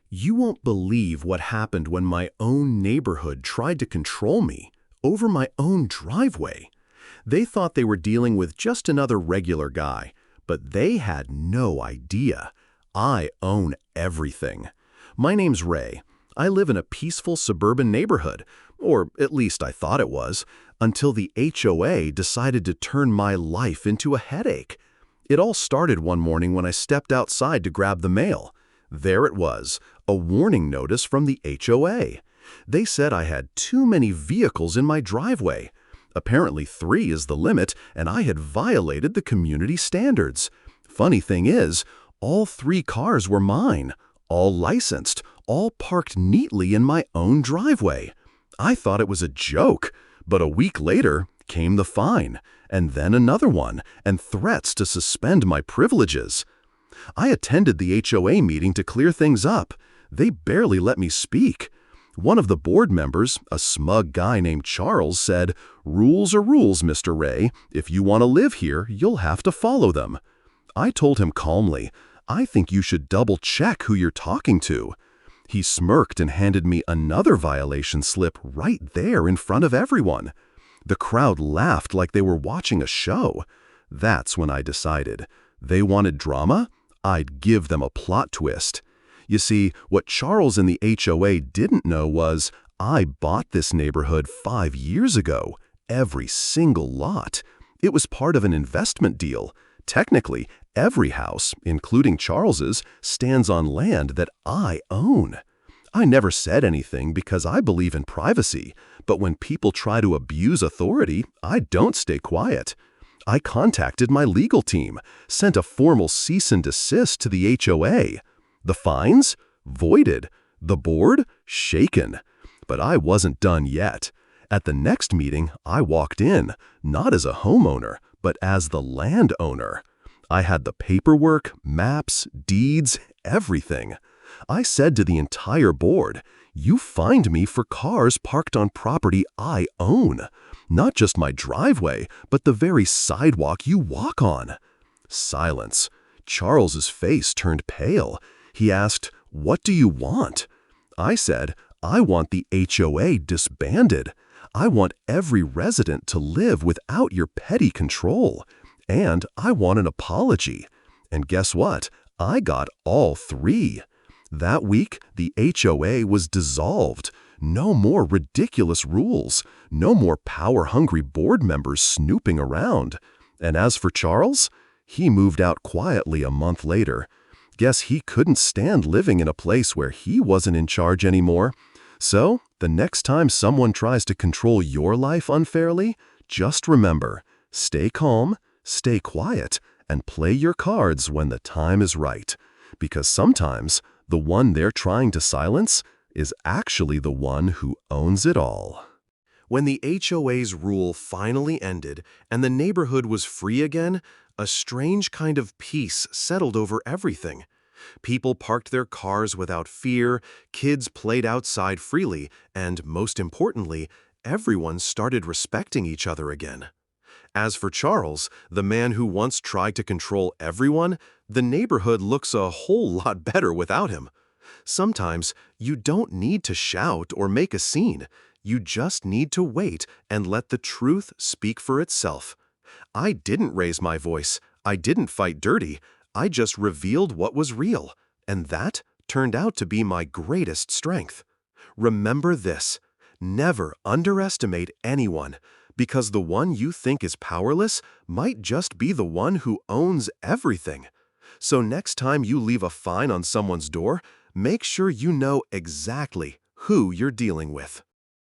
You won't believe what happened when my own neighborhood tried to control me over my own driveway. They thought they were dealing with just another regular guy, but they had no idea. I own everything. My name's Ray. I live in a peaceful suburban neighborhood, or at least I thought it was, until the HOA decided to turn my life into a headache. It all started one morning when I stepped outside to grab the mail. There it was, a warning notice from the HOA. They said I had too many vehicles in my driveway. Apparently 3 is the limit, and I had violated the community standards. Funny thing is, all 3 cars were mine, all licensed, all parked neatly in my own driveway. I thought it was a joke, but a week later came the fine, and then another one, and threats to suspend my privileges. I attended the HOA meeting to clear things up. They barely let me speak. One of the board members, a smug guy named Charles, said, "Rules are rules, Mr. Ray. If you want to live here, you'll have to follow them." I told him calmly, "I think you should double-check who you're talking to." He smirked and handed me another violation slip right there in front of everyone. The crowd laughed like they were watching a show. That's when I decided. They wanted drama? I'd give them a plot twist. You see, what Charles and the HOA didn't know was I bought this neighborhood 5 years ago, every single lot. It was part of an investment deal. Technically, every house, including Charles's, stands on land that I own. I never said anything because I believe in privacy, but when people try to abuse authority, I don't stay quiet. I contacted my legal team, sent a formal cease and desist to the HOA. The fines? Voided. The board? Shaken. But I wasn't done yet. At the next meeting, I walked in, not as a homeowner, but as the landowner. I had the paperwork, maps, deeds, everything. I said to the entire board, "You fined me for cars parked on property I own. Not just my driveway, but the very sidewalk you walk on." Silence. Charles's face turned pale. He asked, "What do you want?" I said, "I want the HOA disbanded. I want every resident to live without your petty control. And I want an apology." And guess what? I got all 3. That week, the HOA was dissolved. No more ridiculous rules. No more power-hungry board members snooping around. And as for Charles, he moved out quietly a month later. Guess he couldn't stand living in a place where he wasn't in charge anymore. So, the next time someone tries to control your life unfairly, just remember, stay calm, stay quiet, and play your cards when the time is right. Because sometimes, the one they're trying to silence is actually the one who owns it all. When the HOA's rule finally ended and the neighborhood was free again, a strange kind of peace settled over everything. People parked their cars without fear, kids played outside freely, and most importantly, everyone started respecting each other again. As for Charles, the man who once tried to control everyone, the neighborhood looks a whole lot better without him. Sometimes you don't need to shout or make a scene. You just need to wait and let the truth speak for itself. I didn't raise my voice. I didn't fight dirty. I just revealed what was real, and that turned out to be my greatest strength. Remember this: never underestimate anyone, because the one you think is powerless might just be the one who owns everything. So next time you leave a fine on someone's door, make sure you know exactly who you're dealing with.